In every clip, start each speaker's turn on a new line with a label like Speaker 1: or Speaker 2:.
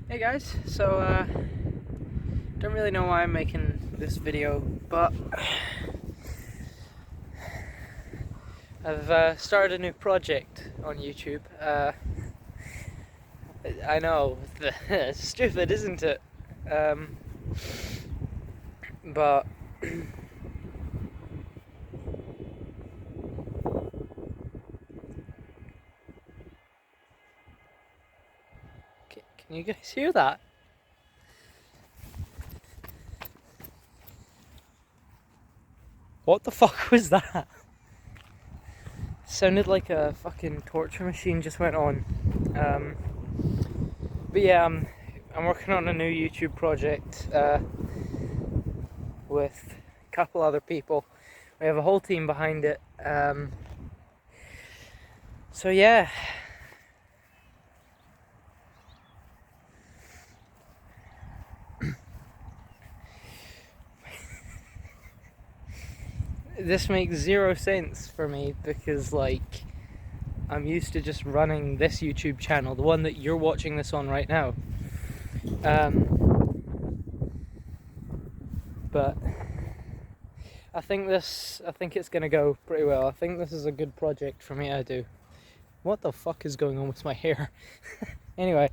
Speaker 1: Hey guys, don't really know why I'm making this video, but I've started a new project on YouTube. I know, it's stupid, isn't it? But can you guys hear that? What the fuck was that? Sounded like a fucking torture machine just went on. But yeah, I'm working on a new YouTube project with a couple other people. We have a whole team behind it. So yeah. This makes zero sense for me because, like, I'm used to just running this YouTube channel, the one that you're watching this on right now. But I think it's gonna go pretty well. I think this is a good project for me to do. What the fuck is going on with my hair? Anyway,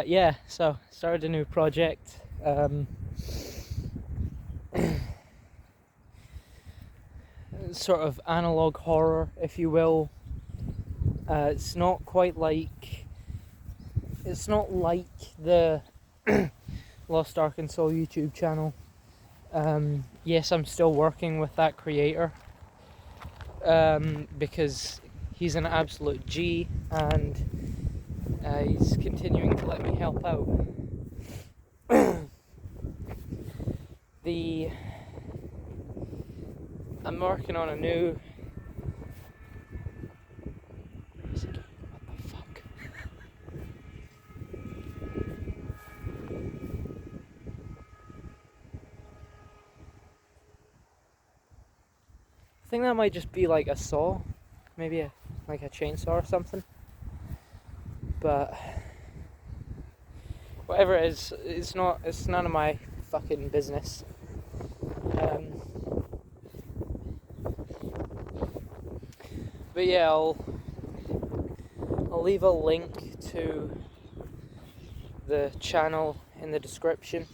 Speaker 1: yeah, so started a new project. Sort of analog horror, if you will. It's not like the Lost Arkansas YouTube channel. Yes, I'm still working with that creator because he's an absolute G, and he's continuing to let me help out. I'm working on a new... What the fuck? I think that might just be like a saw, maybe like a chainsaw or something. But whatever it is, it's none of my fucking business. But yeah, I'll leave a link to the channel in the description.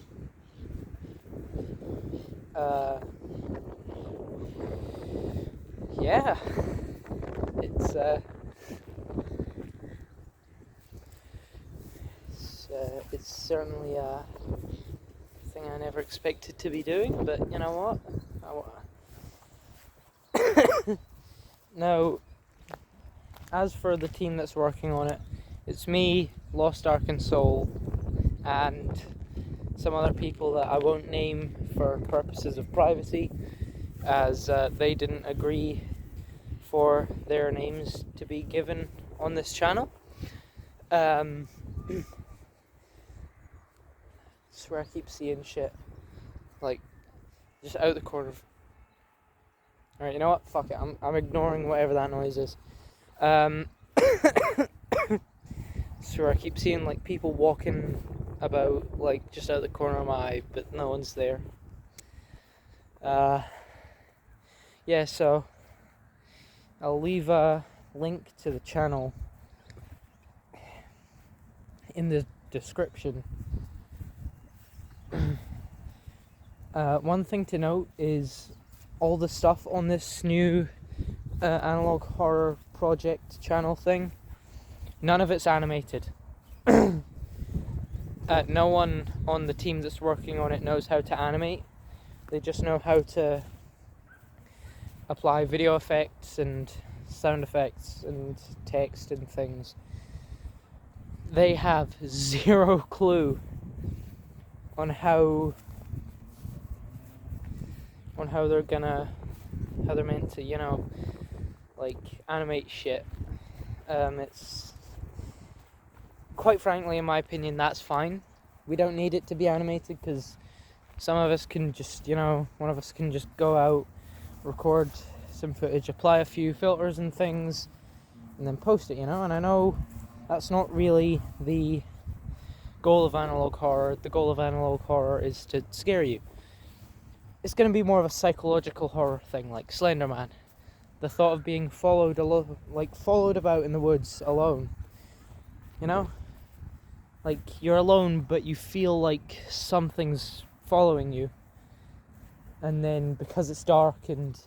Speaker 1: Yeah, it's certainly a thing I never expected to be doing, but you know what? Now, as for the team that's working on it, it's me, Lost Arkansas, and some other people that I won't name for purposes of privacy, as they didn't agree for their names to be given on this channel. I swear I keep seeing shit, like, just out the corner of... Alright, you know what? Fuck it, I'm ignoring whatever that noise is. Swear I keep seeing, like, people walking about, like, just out the corner of my eye, but no one's there. Yeah, so I'll leave a link to the channel in the description. One thing to note is all the stuff on this new analog horror project channel thing, none of it's animated. No one on the team that's working on it knows how to animate. They just know how to apply video effects and sound effects and text and things. They have zero clue on how they're meant to, you know, like, animate shit. It's, quite frankly, in my opinion, that's fine. We don't need it to be animated, because some of us can just, you know, one of us can just go out, record some footage, apply a few filters and things, and then post it, you know. And I know that's not really the goal of analog horror. The goal of analog horror is to scare you. It's going to be more of a psychological horror thing, like Slender Man. The thought of being followed about in the woods alone. You know? Like, you're alone, but you feel like something's following you. And then, because it's dark and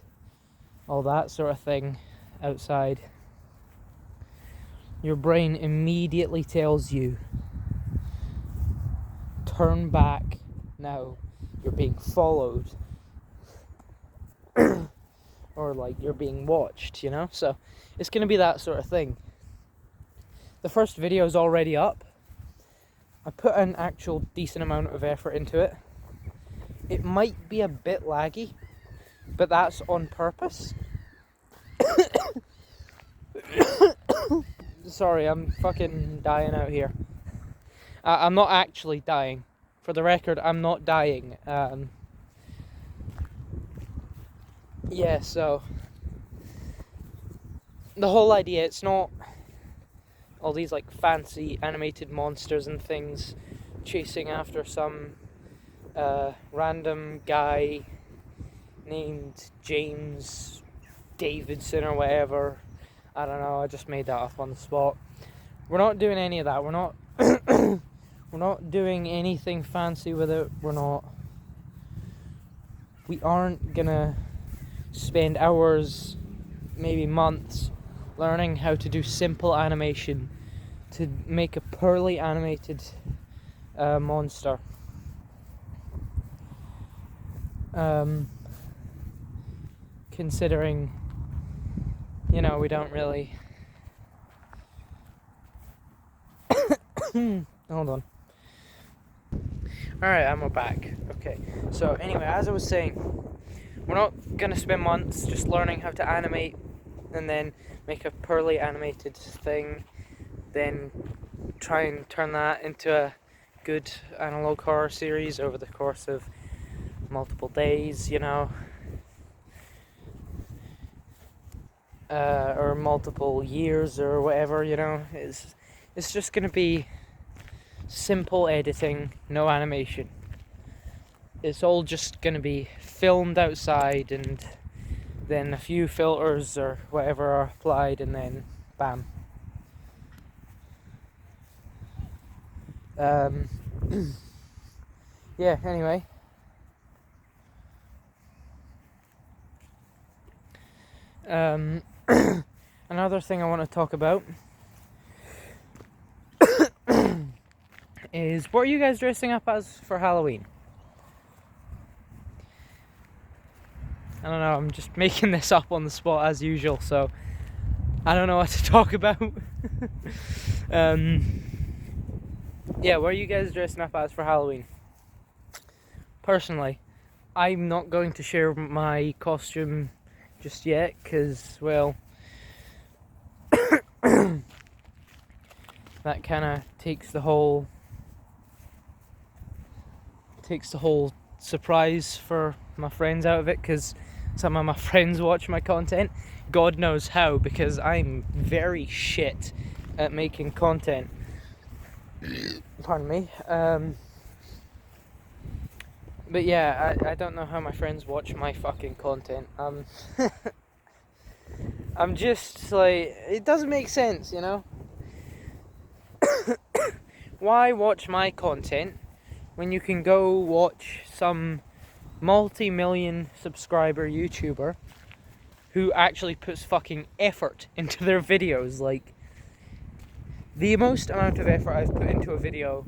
Speaker 1: all that sort of thing outside, your brain immediately tells you, turn back now, you're being followed. Or like you're being watched, you know? So it's going to be that sort of thing. The first video is already up. I put an actual decent amount of effort into it. It might be a bit laggy, but that's on purpose. Sorry, I'm fucking dying out here. I'm not actually dying. For the record, I'm not dying. Yeah, so the whole idea, it's not all these like fancy animated monsters and things chasing after some random guy named James Davidson or whatever. I don't know, I just made that up on the spot. We're not doing any of that. We're not we're not doing anything fancy with it. We aren't gonna spend hours, maybe months, learning how to do simple animation to make a poorly animated monster. Considering, you know, we don't really... Hold on. Alright, I'm back. Okay, so anyway, as I was saying, we're not going to spend months just learning how to animate and then make a poorly animated thing, then try and turn that into a good analog horror series over the course of multiple days, you know, or multiple years or whatever, you know. It's just going to be simple editing, no animation. It's all just going to be filmed outside and then a few filters or whatever are applied and then bam. Yeah, anyway. Another thing I want to talk about is, what are you guys dressing up as for Halloween? I don't know, I'm just making this up on the spot as usual, so I don't know what to talk about. Yeah, what are you guys dressing up as for Halloween? Personally, I'm not going to share my costume just yet, because, well, that kind of takes the whole surprise for my friends out of it, because some of my friends watch my content. God knows how, because I'm very shit at making content. Pardon me. But yeah, I don't know how my friends watch my fucking content. I'm just like, it doesn't make sense, you know? Why watch my content when you can go watch some multi-million subscriber YouTuber who actually puts fucking effort into their videos? Like, the most amount of effort I've put into a video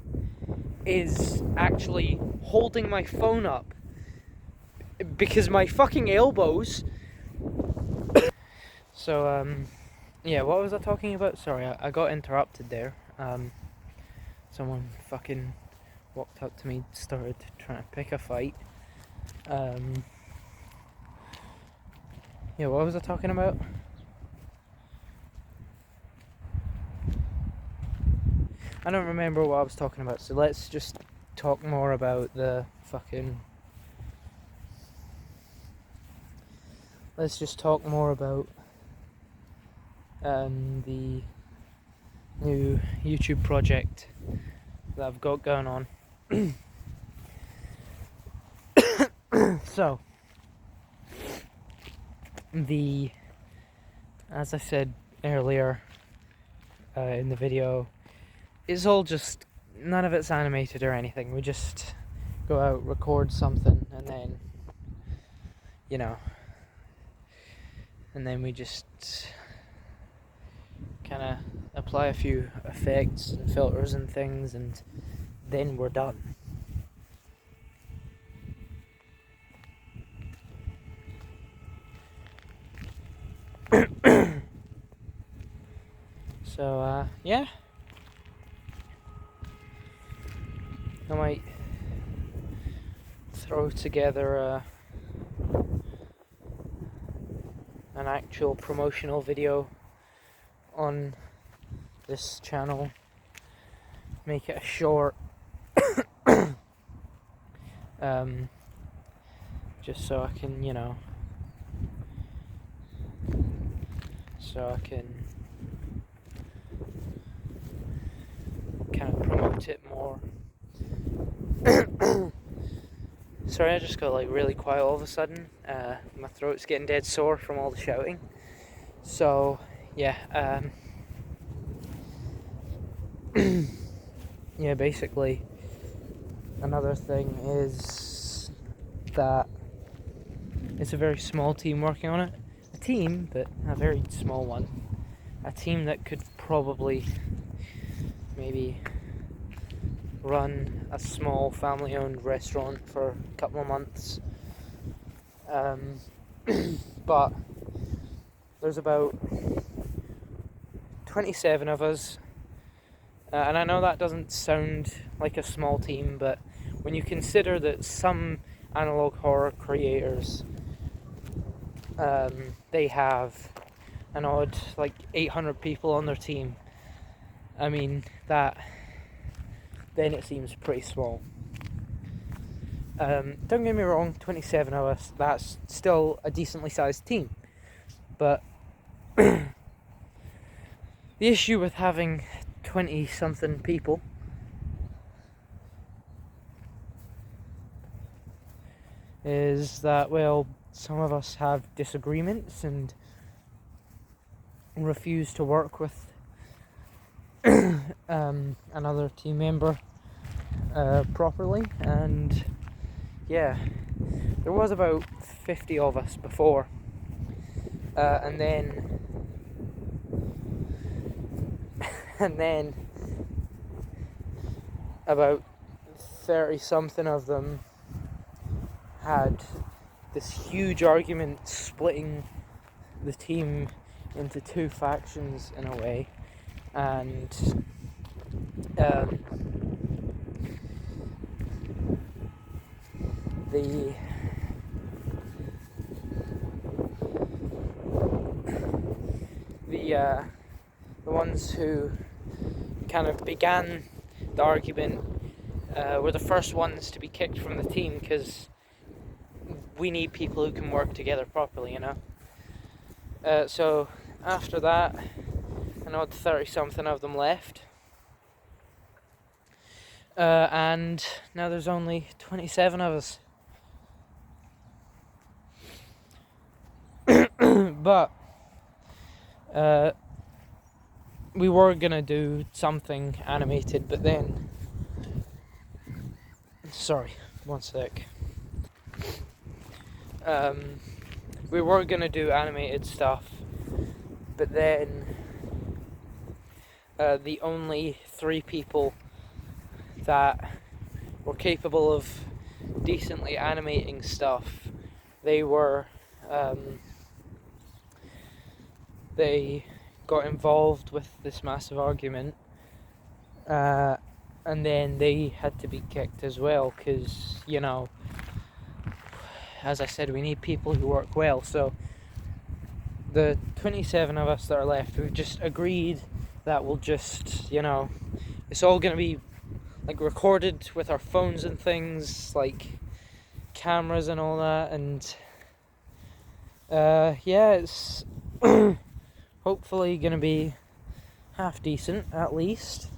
Speaker 1: is actually holding my phone up, because my fucking elbows. So yeah, what was I talking about? Sorry, I got interrupted there. Someone fucking walked up to me, started trying to pick a fight. Yeah, what was I talking about? I don't remember what I was talking about, so let's just talk more about the fucking... Let's just talk more about the new YouTube project that I've got going on. So, as I said earlier in the video, it's all just, none of it's animated or anything. We just go out, record something, and then, and then we just kind of apply a few effects and filters and things, and then we're done. So, yeah. I might throw together an actual promotional video on this channel. Make it a short. Just so I can, kind of promote it more. Sorry, I just got really quiet all of a sudden. My throat's getting dead sore from all the shouting. So, yeah, yeah, basically, another thing is that it's a very small team working on it. A team, but a very small one. A team that could probably maybe run a small family-owned restaurant for a couple of months. But there's about 27 of us. And I know that doesn't sound like a small team, but when you consider that some analog horror creators, they have an odd 800 people on their team, I mean, then it seems pretty small. Don't get me wrong, 27 of us, that's still a decently sized team. But the issue with having 20-something people is that, well, some of us have disagreements and refuse to work with another team member properly, and yeah, there was about 50 of us before, and then about 30-something of them had this huge argument splitting the team into two factions in a way, and the ones who kind of began the argument were the first ones to be kicked from the team, because we need people who can work together properly, so after that, an odd 30-something of them left, and now there's only 27 of us. But we were gonna do something animated, but then, sorry, one sec. We were gonna do animated stuff, but then the only 3 people that were capable of decently animating stuff, they got involved with this massive argument, and then they had to be kicked as well, because, as I said, we need people who work well. So the 27 of us that are left, we've just agreed that we'll just, it's all going to be recorded with our phones and things, cameras and all that, and yeah, it's hopefully going to be half decent at least.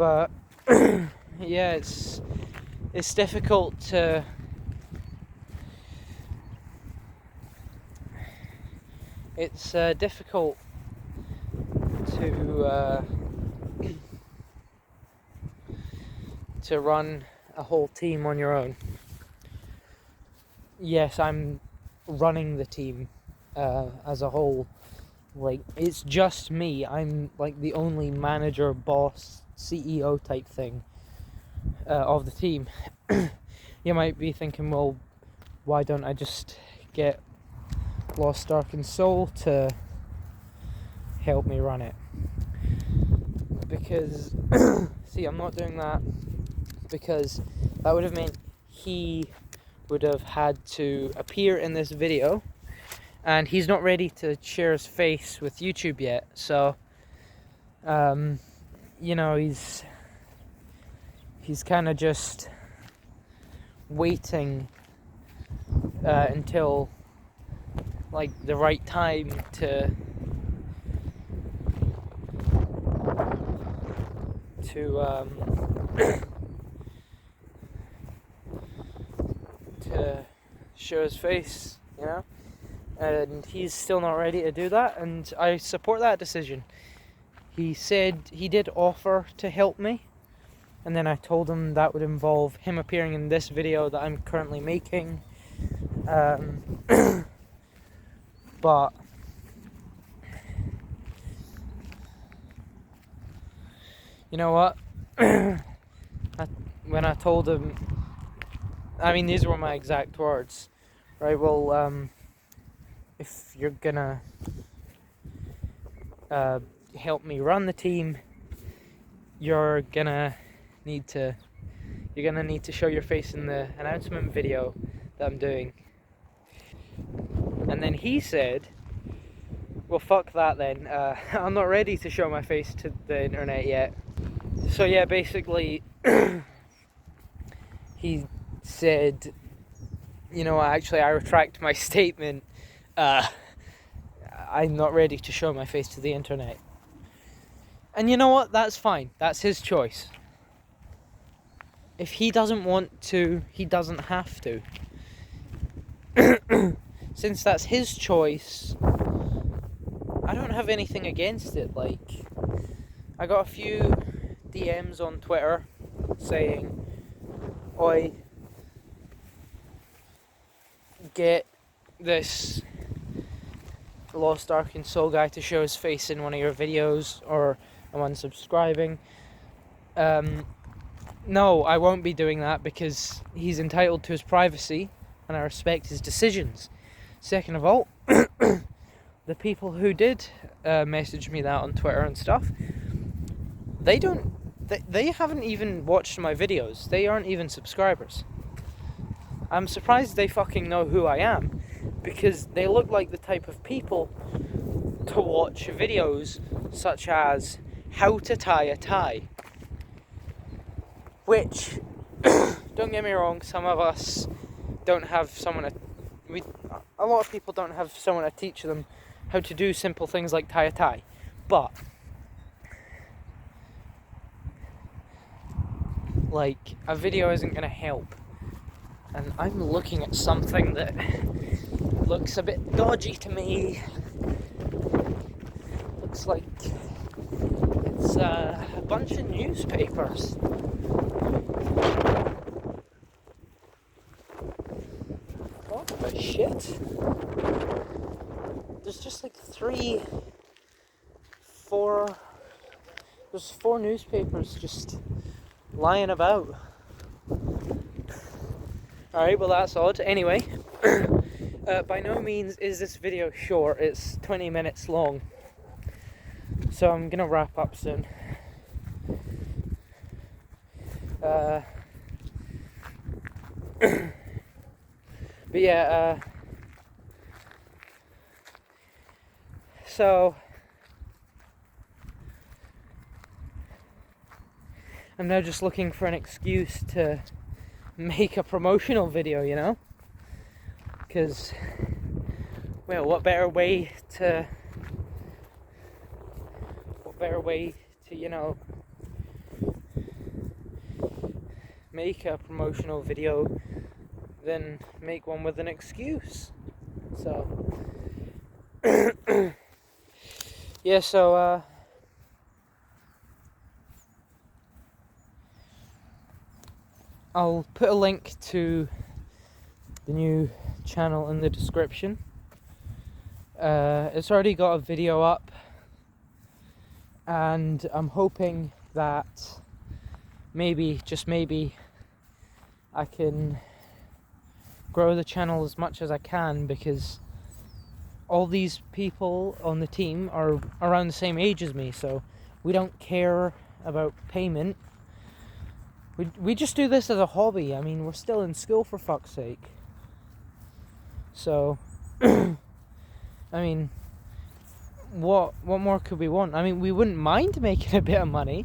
Speaker 1: But yeah, it's difficult to difficult to run a whole team on your own. Yes, I'm running the team as a whole. Like, it's just me. I'm like the only manager, boss, CEO type thing of the team. You might be thinking, well, why don't I just get Lost Ark and Soul to help me run it? Because see, I'm not doing that because that would have meant he would have had to appear in this video, and he's not ready to share his face with YouTube yet. So you know, he's kind of just waiting until like the right time to to show his face, you know, and he's still not ready to do that, and I support that decision. He said he did offer to help me, and then I told him that would involve him appearing in this video that I'm currently making, but you know what? When I told him, I mean, these were my exact words, right? Well, if you're gonna help me run the team, you're gonna need to show your face in the announcement video that I'm doing. And then he said, well, fuck that then. I'm not ready to show my face to the internet yet. So yeah, basically, he said, you know, actually I retract my statement. I'm not ready to show my face to the internet. And you know what? That's fine. That's his choice. If he doesn't want to, he doesn't have to. Since that's his choice, I don't have anything against it. Like, I got a few DMs on Twitter saying, oi, get this Lost Ark and Soul guy to show his face in one of your videos, or I'm unsubscribing. No, I won't be doing that because he's entitled to his privacy and I respect his decisions. Second of all, the people who did message me that on Twitter and stuff, they haven't even watched my videos. They aren't even subscribers. I'm surprised they fucking know who I am, because they look like the type of people to watch videos such as how to tie a tie. Which, don't get me wrong, some of us don't have someone a lot of people don't have someone to teach them how to do simple things like tie a tie. But, like, a video isn't going to help. And I'm looking at something that looks a bit dodgy to me. Looks like it's a bunch of newspapers. What the shit? There's just like there's 4 newspapers just lying about. Alright, well that's odd. Anyway, by no means is this video short. It's 20 minutes long. So I'm gonna wrap up soon. But yeah, so I'm now just looking for an excuse to make a promotional video, you know? Because, well, what better way to, you know, make a promotional video than make one with an excuse. So yeah, so I'll put a link to the new channel in the description. It's already got a video up, and I'm hoping that maybe, just maybe, I can grow the channel as much as I can, because all these people on the team are around the same age as me, so we don't care about payment. We just do this as a hobby. I mean, we're still in school, for fuck's sake. So I mean, what more could we want? I mean, we wouldn't mind making a bit of money,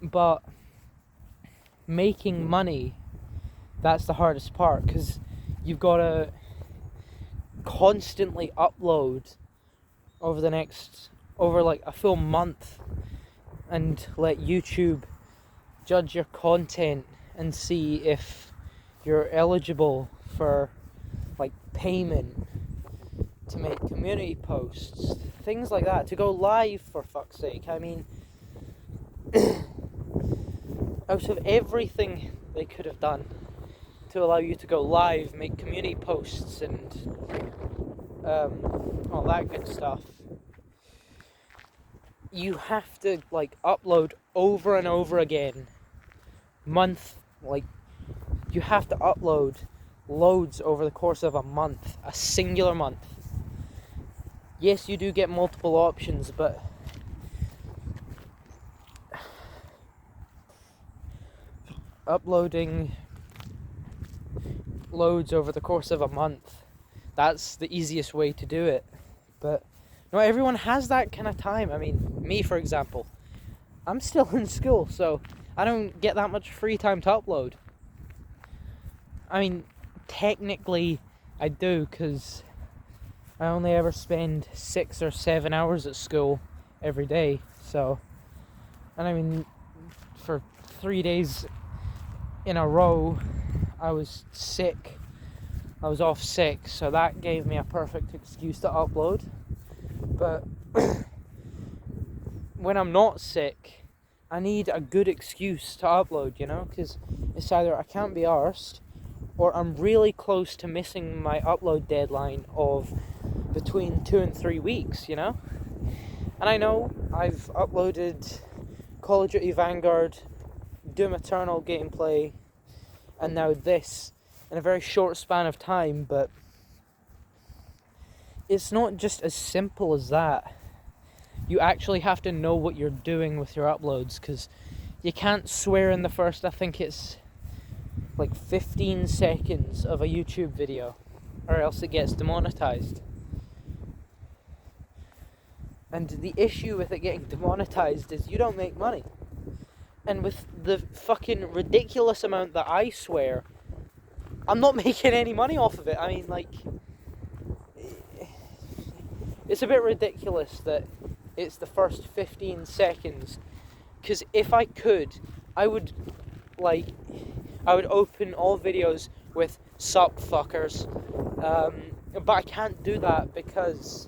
Speaker 1: but making money, that's the hardest part, because you've got to constantly upload over like a full month, and let YouTube judge your content and see if you're eligible for like payment to make community posts, things like that, to go live, for fuck's sake. I mean, out of everything they could have done to allow you to go live, make community posts, and all that good stuff, you have to like upload over and over again, you have to upload loads over the course of a month, a singular month. Yes, you do get multiple options, but uploading loads over the course of a month, that's the easiest way to do it. But not everyone has that kind of time. I mean, me, for example, I'm still in school, so I don't get that much free time to upload. I mean, technically I do, because I only ever spend 6 or 7 hours at school every day. So, and I mean, for 3 days in a row I was sick. I was off sick, so that gave me a perfect excuse to upload. But when I'm not sick, I need a good excuse to upload, you know, because it's either I can't be arsed, or I'm really close to missing my upload deadline of between 2 and 3 weeks, you know. And I know I've uploaded Call of Duty Vanguard, Doom Eternal gameplay, and now this in a very short span of time, but it's not just as simple as that. You actually have to know what you're doing with your uploads, because you can't swear in the first, I think it's like 15 seconds of a YouTube video, or else it gets demonetized. And the issue with it getting demonetized is you don't make money. And with the fucking ridiculous amount that I swear, I'm not making any money off of it. I mean, like, it's a bit ridiculous that it's the first 15 seconds. Because if I could, I would open all videos with "sup fuckers," but I can't do that because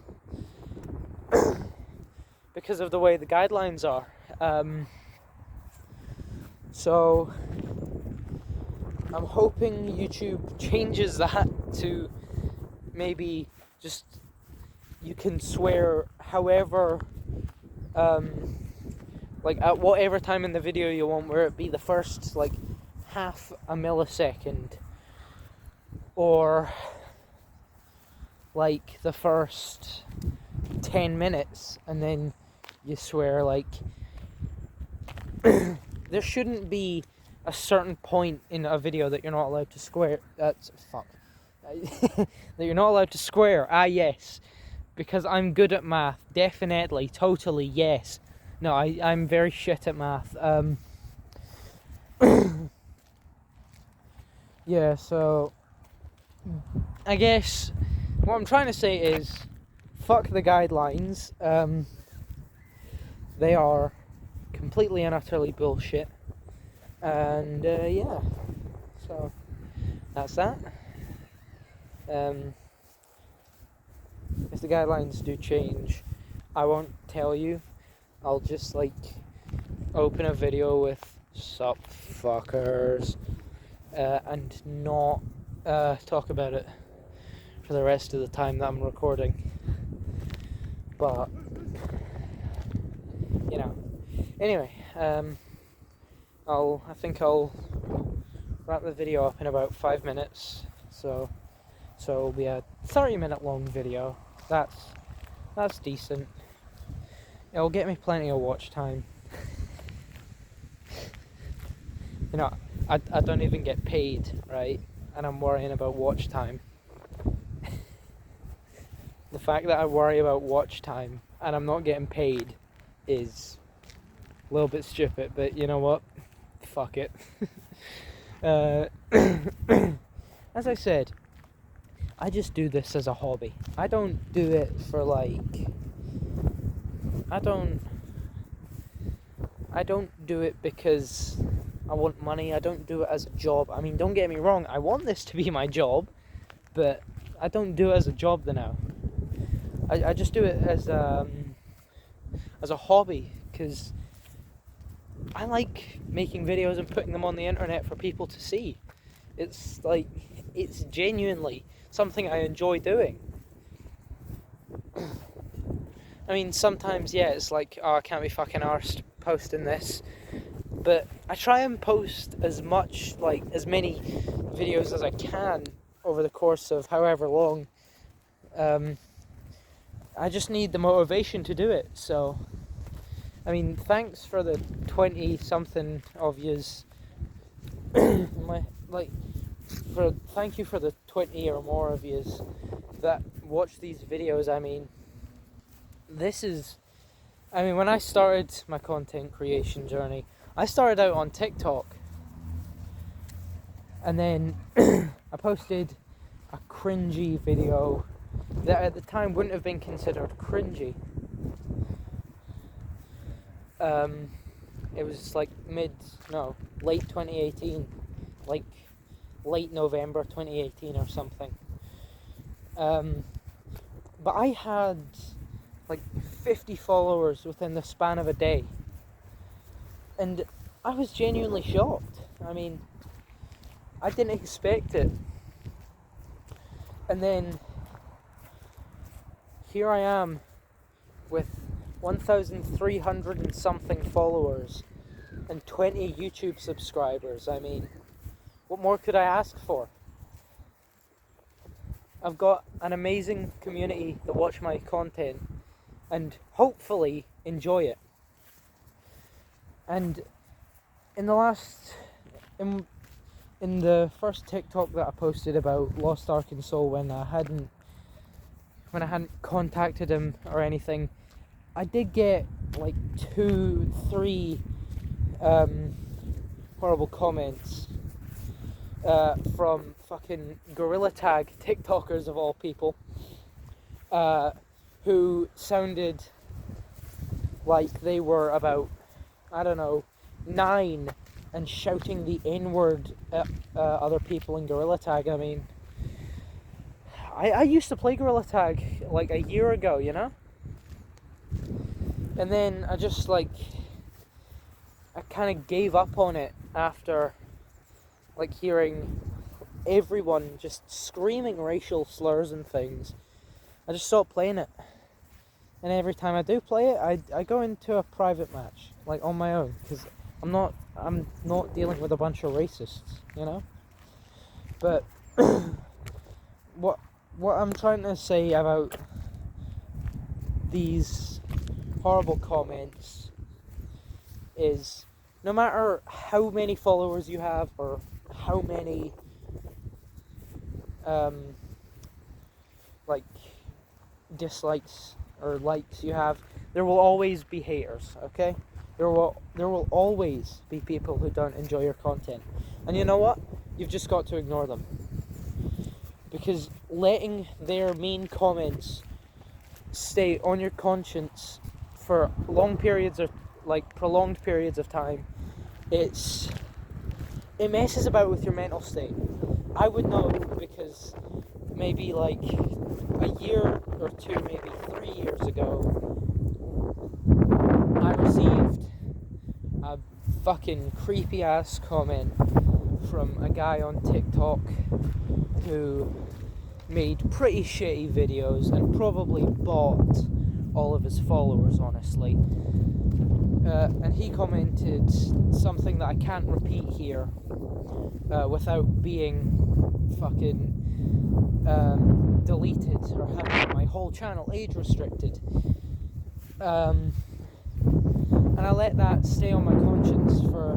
Speaker 1: of the way the guidelines are. So I'm hoping YouTube changes that to maybe just you can swear however, like at whatever time in the video you want, where it be the first like half a millisecond, or like the first 10 minutes, and then you swear like there shouldn't be a certain point in a video that you're not allowed to swear. That you're not allowed to swear. Yes, because I'm good at math. Definitely, totally, yes. No, I'm very shit at math. Yeah, so I guess what I'm trying to say is, fuck the guidelines. They are completely and utterly bullshit. And yeah, so that's that. If the guidelines do change, I won't tell you. I'll just like open a video with "sup fuckers" and not talk about it for the rest of the time that I'm recording. But you know, anyway, I think I'll wrap the video up in about 5 minutes. So it'll be a 30-minute long video. That's decent. It'll get me plenty of watch time. You know, I don't even get paid, right? And I'm worrying about watch time. The fact that I worry about watch time and I'm not getting paid is a little bit stupid, but you know what? Fuck it. As I said, I just do this as a hobby. I don't do it for like... I don't do it because I want money. I don't do it as a job. I mean, don't get me wrong, I want this to be my job, but I don't do it as a job now. I just do it as a hobby, because I like making videos and putting them on the internet for people to see. It's like, it's genuinely something I enjoy doing. I mean, sometimes, yeah, it's like, oh, I can't be fucking arsed posting this. But I try and post as many videos as I can over the course of however long. I just need the motivation to do it. So, I mean, thanks for the 20-something of yous. Thank you for the 20 or more of yous that watch these videos. I mean, when I started my content creation journey, I started out on TikTok, and then I posted a cringy video that at the time wouldn't have been considered cringy. It was like late 2018, like late November 2018 or something. But I had like 50 followers within the span of a day. And I was genuinely shocked. I mean, I didn't expect it. And then here I am with 1,300 and something followers and 20 YouTube subscribers. I mean, what more could I ask for? I've got an amazing community that watch my content and hopefully enjoy it. And in the first TikTok that I posted about Lost Ark and Soul, when I hadn't contacted him or anything, I did get like 2-3 horrible comments from fucking Gorilla Tag TikTokers of all people, who sounded like they were about, I don't know, 9 and shouting the N-word at other people in Gorilla Tag. I mean, I used to play Gorilla Tag like a year ago, you know? And then I kind of gave up on it after like hearing everyone just screaming racial slurs and things. I just stopped playing it. And every time I do play it, I go into a private match, like on my own, because I'm not dealing with a bunch of racists, you know? But what I'm trying to say about these horrible comments is, no matter how many followers you have or how many dislikes or likes you have, there will always be haters, okay? There will always be people who don't enjoy your content. And you know what? You've just got to ignore them. Because letting their mean comments stay on your conscience for prolonged periods of time, it's it messes about with your mental state. I would know because maybe like a year or two, maybe 3 years ago, I received a fucking creepy ass comment from a guy on TikTok who made pretty shitty videos and probably bought all of his followers, honestly. And he commented something that I can't repeat here without being fucking deleted or having my whole channel age restricted. And I let that stay on my conscience for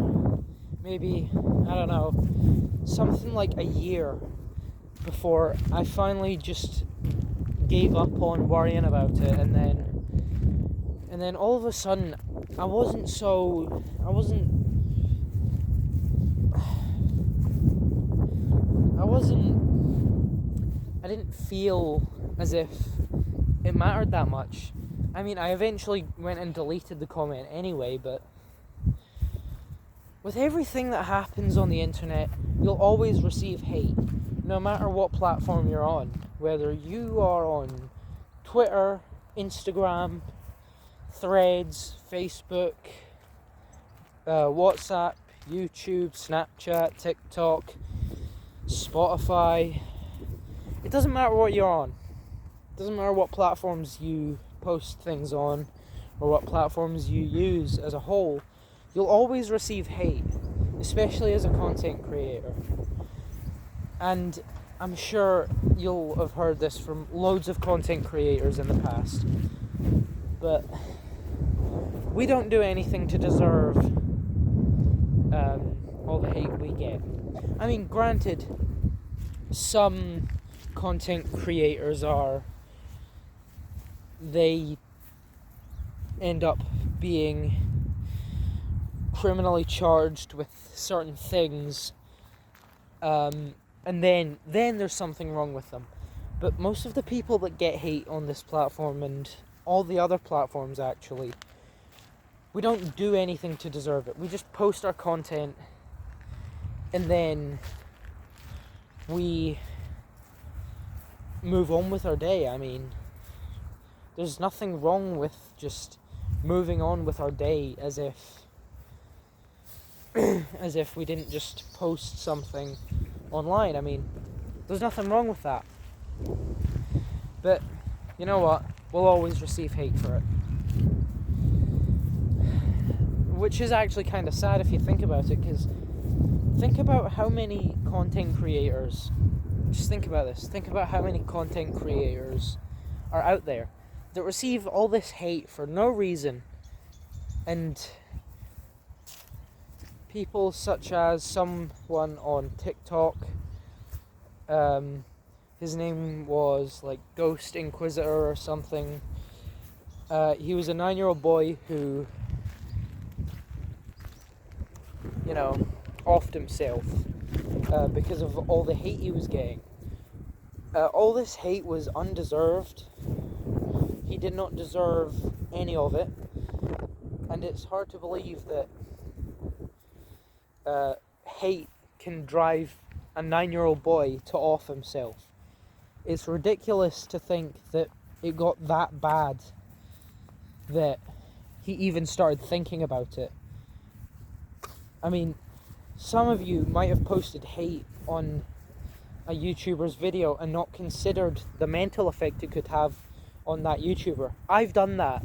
Speaker 1: maybe, I don't know, something like a year before I finally just gave up on worrying about it, and then all of a sudden I didn't feel as if it mattered that much. I mean, I eventually went and deleted the comment anyway, but with everything that happens on the internet, you'll always receive hate, no matter what platform you're on. Whether you are on Twitter, Instagram, Threads, Facebook, WhatsApp, YouTube, Snapchat, TikTok, Spotify. It doesn't matter what you're on. It doesn't matter what platforms you post things on or what platforms you use as a whole. You'll always receive hate, especially as a content creator. And I'm sure you'll have heard this from loads of content creators in the past. But we don't do anything to deserve all the hate we get. I mean, granted, some content creators they end up being criminally charged with certain things, and then there's something wrong with them. But most of the people that get hate on this platform and all the other platforms, actually, we don't do anything to deserve it. We just post our content and then we move on with our day. I mean, there's nothing wrong with just moving on with our day as if we didn't just post something online. I mean, there's nothing wrong with that. But you know what? We'll always receive hate for it. Which is actually kind of sad if you think about it, because think about how many content creators, just think about this, think about how many content creators are out there that receive all this hate for no reason, and people such as someone on TikTok, his name was like Ghost Inquisitor or something. He was a 9-year-old boy who, offed himself because of all the hate he was getting. All this hate was undeserved. He did not deserve any of it, and it's hard to believe that hate can drive a 9-year-old boy to off himself. It's ridiculous to think that it got that bad that he even started thinking about it. I mean, some of you might have posted hate on a YouTuber's video and not considered the mental effect it could have on that YouTuber. I've done that.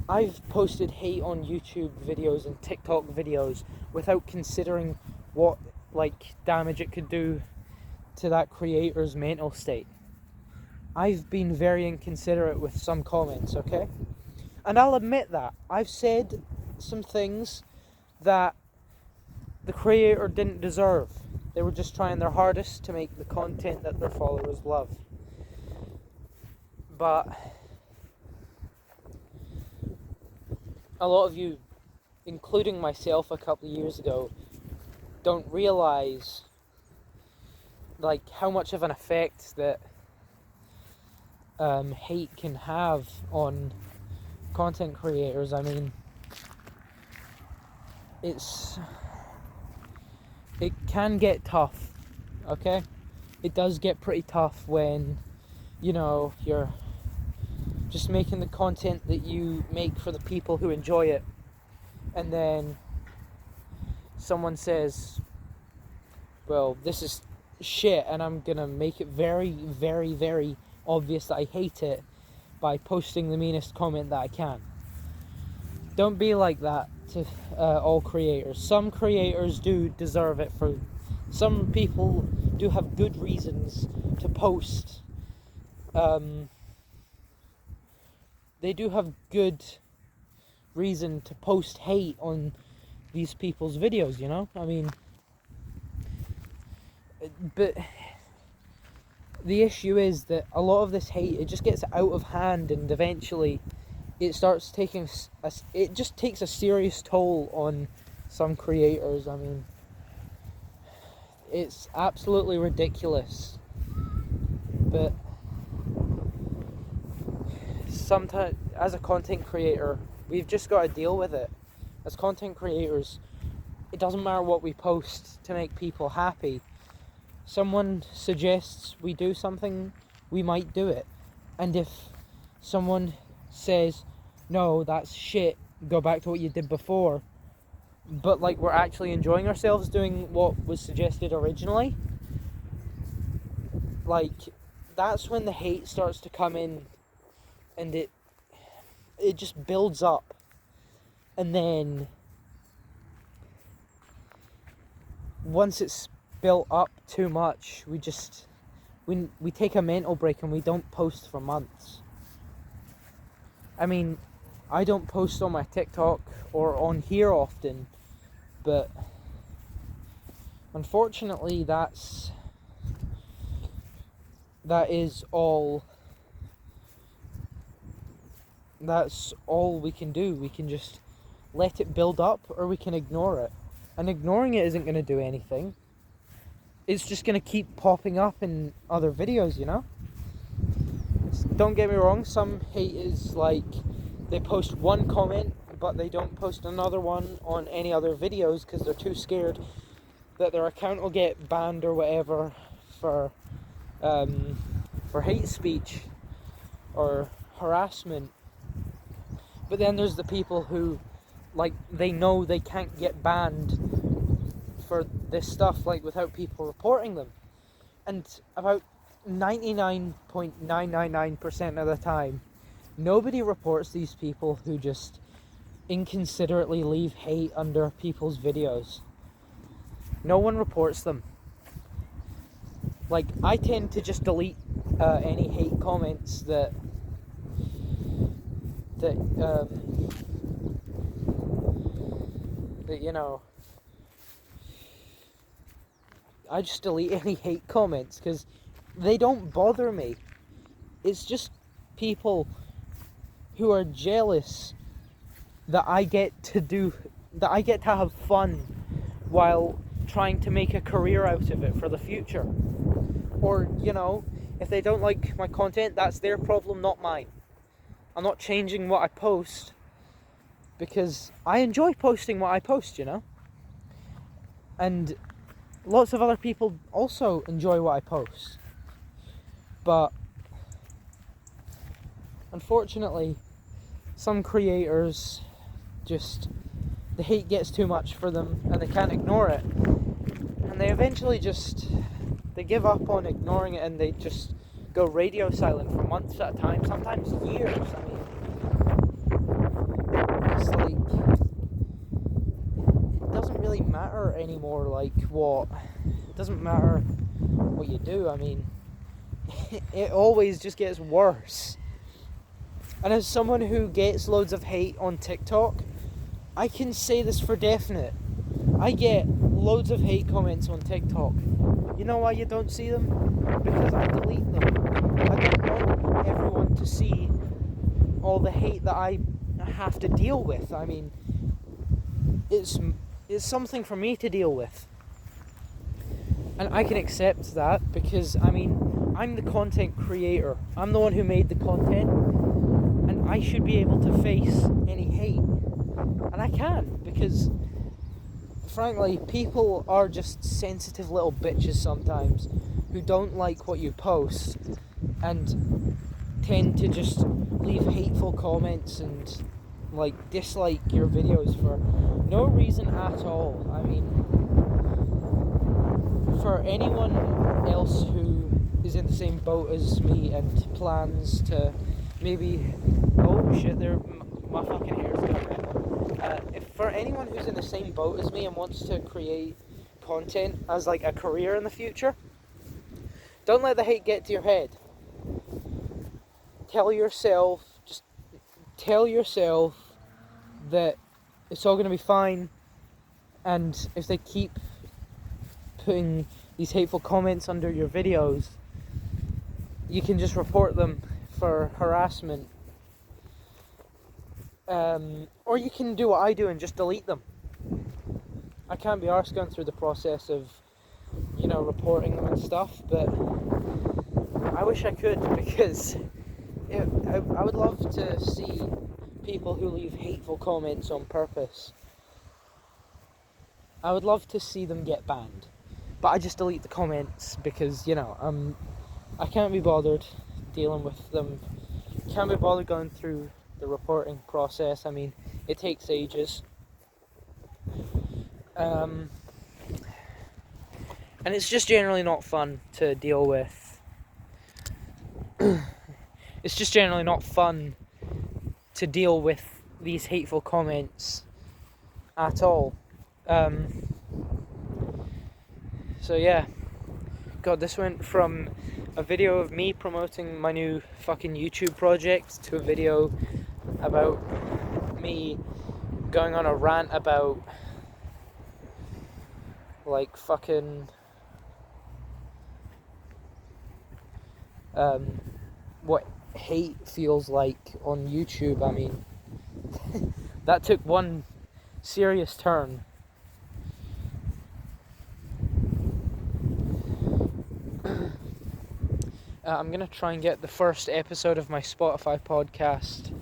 Speaker 1: I've posted hate on YouTube videos and TikTok videos without considering what damage it could do to that creator's mental state. I've been very inconsiderate with some comments, okay? And I'll admit that. I've said some things that the creator didn't deserve. They were just trying their hardest to make the content that their followers love. But a lot of you, including myself a couple of years ago, don't realize how much of an effect that hate can have on content creators. I mean, it's it can get tough, okay? It does get pretty tough when, you're just making the content that you make for the people who enjoy it, and then someone says, well, this is shit, and I'm gonna make it very, very, very obvious that I hate it by posting the meanest comment that I can. Don't be like that to all creators. Some creators do deserve it. For some people do have good reasons to post. They do have good reason to post hate on these people's videos, I mean, but the issue is that a lot of this hate, it just gets out of hand, and eventually it starts taking it just takes a serious toll on some creators. I mean, it's absolutely ridiculous, but sometimes as a content creator, we've just got to deal with it. As content creators, it doesn't matter what we post to make people happy. Someone suggests we do something, we might do it. And if someone says, no, that's shit, go back to what you did before, but like we're actually enjoying ourselves doing what was suggested originally, like that's when the hate starts to come in, and it just builds up. And then once it's built up too much, we take a mental break and we don't post for months. I mean, I don't post on my TikTok or on here often, but unfortunately that is all we can do. We can just let it build up, or we can ignore it. And ignoring it isn't going to do anything. It's just going to keep popping up in other videos, Don't get me wrong, some hate is like they post one comment but they don't post another one on any other videos because they're too scared that their account will get banned or whatever for hate speech or harassment. But then there's the people who, like, they know they can't get banned for this stuff, like, without people reporting them. And about 99.999% of the time, nobody reports these people who just inconsiderately leave hate under people's videos. No one reports them. Like, I tend to just delete any hate comments that I just delete any hate comments because they don't bother me. It's just people who are jealous that I get to have fun while trying to make a career out of it for the future. Or, if they don't like my content, that's their problem, not mine. I'm not changing what I post because I enjoy posting what I post, And lots of other people also enjoy what I post. But unfortunately, some creators the hate gets too much for them and they can't ignore it. And they eventually they give up on ignoring it and they just go radio silent for months at a time, sometimes years. I mean, it's like, it doesn't really matter anymore, it doesn't matter what you do. I mean, it always just gets worse. And as someone who gets loads of hate on TikTok, I can say this for definite. I get loads of hate comments on TikTok. You know why you don't see them? Because I delete them. I don't want everyone to see all the hate that I have to deal with. I mean, it's something for me to deal with. And I can accept that because, I mean, I'm the content creator. I'm the one who made the content. And I should be able to face any hate. And I can, because frankly, people are just sensitive little bitches sometimes who don't like what you post and tend to just leave hateful comments and like dislike your videos for no reason at all. I mean, for anyone else who is in the same boat as me and plans to maybe, oh shit, my fucking hair's going out. If for anyone who's in the same boat as me and wants to create content as like a career in the future, don't let the hate get to your head. Tell yourself that it's all going to be fine, and if they keep putting these hateful comments under your videos, you can just report them for harassment, or you can do what I do and just delete them. I can't be arsed going through the process of, reporting them and stuff, but I wish I could, because I would love to see people who leave hateful comments on purpose. I would love to see them get banned, but I just delete the comments because, I can't be bothered dealing with them. Can't be bothered going through the reporting process. I mean, it takes ages. And it's just generally not fun to deal with. It's just generally not fun to deal with these hateful comments at all. So yeah, God, this went from a video of me promoting my new fucking YouTube project to a video about me going on a rant about like fucking what hate feels like on YouTube. I mean, that took one serious turn. I'm gonna try and get the first episode of my Spotify podcast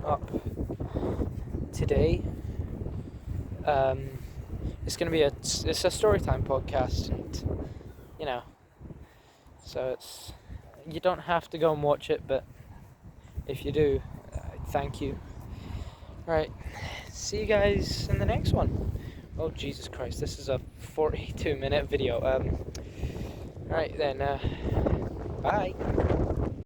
Speaker 1: up today. It's gonna be it's a storytime podcast, and so you don't have to go and watch it, but if you do, thank you. Right, see you guys in the next one. Oh Jesus Christ, this is a 42-minute video. Right then, bye.